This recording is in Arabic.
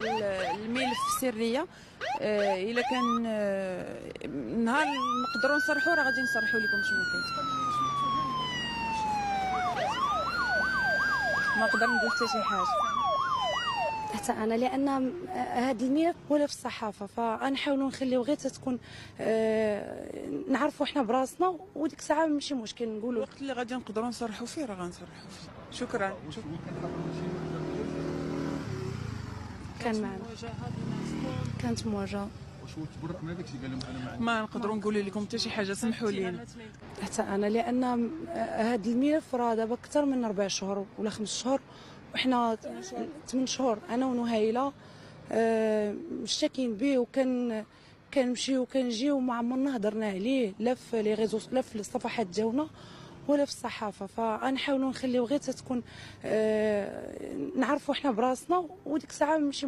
الملف سريه. الا كان نهار نقدروا نصرحوا راه غادي نصرحوا لكم شنو كاين. ما نقدر نقول حتى شي حاجه حتى انا، لان هذا الملف ولا في الصحافه، فنحاولوا نخليو غير تتكون نعرفوا حنا براسنا، وديك الساعه ماشي مشكل نقولوا. الوقت اللي غادي نقدروا نصرحوا فيه راه غنصرحوا فيه. شكرا. كان معنا، كانت مواجهه. واش هو تبرأ من هذاك اللي قال لهم انا ما نقدروا نقولوا لكم حتى شي حاجه، سمحوا لينا. حتى انا، لان هذا الملف راه دابا اكثر من 4 شهور ولا 5 شهور، وحنا 8 شهور انا ونهيله مشتاكين به، كنمشيو وكنجيو، ما عمرنا هضرنا عليه لا في لي ريزو لا في الصفحات ديالنا ولا في الصحافه. فنحاولوا نخليو غير تتكون نعرفوا حنا براسنا، وديك الساعه ماشي